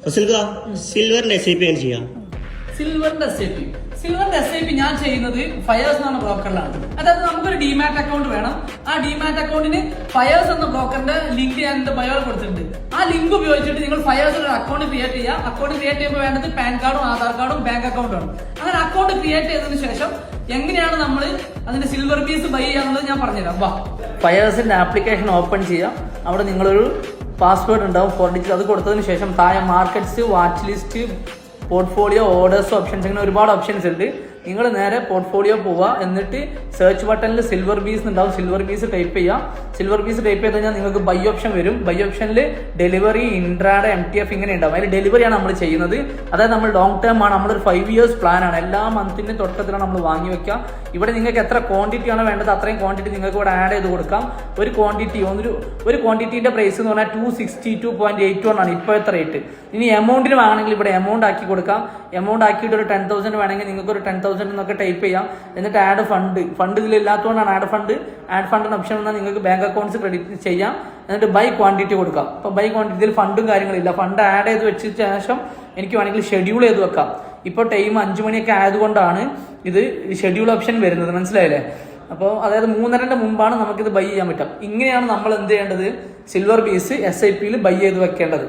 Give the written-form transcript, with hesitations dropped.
സിൽവറിന്റെ SIP ചെയ്യാം. സിൽവറിന്റെ SIP ഞാൻ ചെയ്യുന്നത് ഫയേഴ്സ് എന്ന ബ്രോക്കറിലാണ്. അതായത് നമുക്കൊരു ഡിമാറ്റ് അക്കൗണ്ട് വേണം. ആ ഡിമാറ്റ് അക്കൗണ്ടിന് ഫയേഴ്സ് എന്ന ബ്രോക്കറിന്റെ ലിങ്ക് ഞാൻ എന്റെ ബയോയിൽ കൊടുത്തിട്ടുണ്ട്. ആ ലിങ്ക് ഉപയോഗിച്ചിട്ട് നിങ്ങൾ ഫയേഴ്സിൽ ഒരു അക്കൗണ്ട് ക്രിയേറ്റ് ചെയ്യുക. അക്കൗണ്ട് ക്രിയേറ്റ് ചെയ്യുമ്പോൾ വേണ്ടത് പാൻ കാർഡും ആധാർ കാർഡും ബാങ്ക് അക്കൗണ്ടും. അങ്ങനെ അക്കൗണ്ട് ക്രിയേറ്റ് ചെയ്തതിനു ശേഷം എങ്ങനെയാണ് നമ്മൾ അതിന്റെ സിൽവർ പീസ് ബൈ ചെയ്യാന്നുള്ളത് ഞാൻ പറഞ്ഞുതരാം. വാ, ഫയേഴ്സിന്റെ ആപ്ലിക്കേഷൻ ഓപ്പൺ ചെയ്യാം. അവിടെ നിങ്ങളൊരു പാസ്വേഡ് ഉണ്ടാവും 4 ഡിജിറ്റ്. അത് കൊടുത്തതിന് ശേഷം താഴെ markets, watch list, portfolio, orders, options, ഇങ്ങനെ ഒരുപാട് ഓപ്ഷൻസ് ഉണ്ട്. നിങ്ങൾ നേരെ പോർട്ട്ഫോളിയോ പോവുക. എന്നിട്ട് സെർച്ച് ബട്ടണിൽ സിൽവർ പീസ് ഉണ്ടാവും. സിൽവർ പീസ് ടൈപ്പ് ചെയ്യാം. സിൽവർ പീസ് ടൈപ്പ് ചെയ്ത് കഴിഞ്ഞാൽ നിങ്ങൾക്ക് ബൈ ഓപ്ഷൻ വരും. ബൈ ഓപ്ഷനിൽ ഡെലിവറി, ഇൻട്രാഡേ, MTF ഇങ്ങനെ ഉണ്ടാവും. അതിൽ ഡെലിവറിയാണ് നമ്മൾ ചെയ്യുന്നത്. അതായത് നമ്മൾ ലോങ് ടേം ആണ്. നമ്മളൊരു 5 years പ്ലാൻ ആണ്. എല്ലാ മന്തിന്റെ തുടക്കത്തിലാണ് നമ്മൾ വാങ്ങി വെക്കുക. ഇവിടെ നിങ്ങൾക്ക് എത്ര ക്വാണ്ടിറ്റി ആണ് വേണ്ടത് അത്രയും ക്വാണ്ടിറ്റി നിങ്ങൾക്ക് ഇവിടെ ആഡ് ചെയ്ത് കൊടുക്കാം. ഒരു ക്വാണ്ടിറ്റിന്റെ പ്രൈസ് എന്ന് പറഞ്ഞാൽ 262.81 ആണ് ഇപ്പോഴത്തെ റേറ്റ്. ഇനി എമൗണ്ടിന് വേണമെങ്കിൽ ഇവിടെ എമൗണ്ട് ആക്കി കൊടുക്കാം. എമൗണ്ട് ആക്കിയിട്ട് ഒരു 10,000 വേണമെങ്കിൽ നിങ്ങൾക്ക് ഒരു 10,000 എന്നൊക്കെ ടൈപ്പ് ചെയ്യാം. എന്നിട്ട് ആഡ് ഫണ്ട് ഇതിലില്ലാത്തതുകൊണ്ടാണ് ആഡ് ഫണ്ട് എന്ന ഓപ്ഷൻ എന്നാൽ നിങ്ങൾക്ക് ബാങ്ക് അക്കൗണ്ട്സ് ക്രെഡിറ്റ് ചെയ്യാം. എന്നിട്ട് ബൈ ക്വാണ്ടിറ്റി കൊടുക്കാം. അപ്പോൾ ബൈ ക്വാണ്ടിറ്റിയിൽ ഫണ്ടും കാര്യങ്ങളില്ല. ഫണ്ട് ആഡ് ചെയ്ത് വെച്ചതിന് ശേഷം എനിക്ക് വേണമെങ്കിൽ ഷെഡ്യൂൾ ചെയ്ത് വെക്കാം. ഇപ്പോൾ ടൈം 5 മണിയൊക്കെ ആയതുകൊണ്ടാണ് ഇത് ഷെഡ്യൂൾ ഓപ്ഷൻ വരുന്നത്. മനസ്സിലായില്ലേ? അപ്പോൾ അതായത് 3:30 മുമ്പാണ് നമുക്കിത് ബൈ ചെയ്യാൻ പറ്റും. ഇങ്ങനെയാണ് നമ്മൾ എന്ത് ചെയ്യേണ്ടത്, സിൽവർ പീസ് SIP ബൈ ചെയ്ത് വെക്കേണ്ടത്.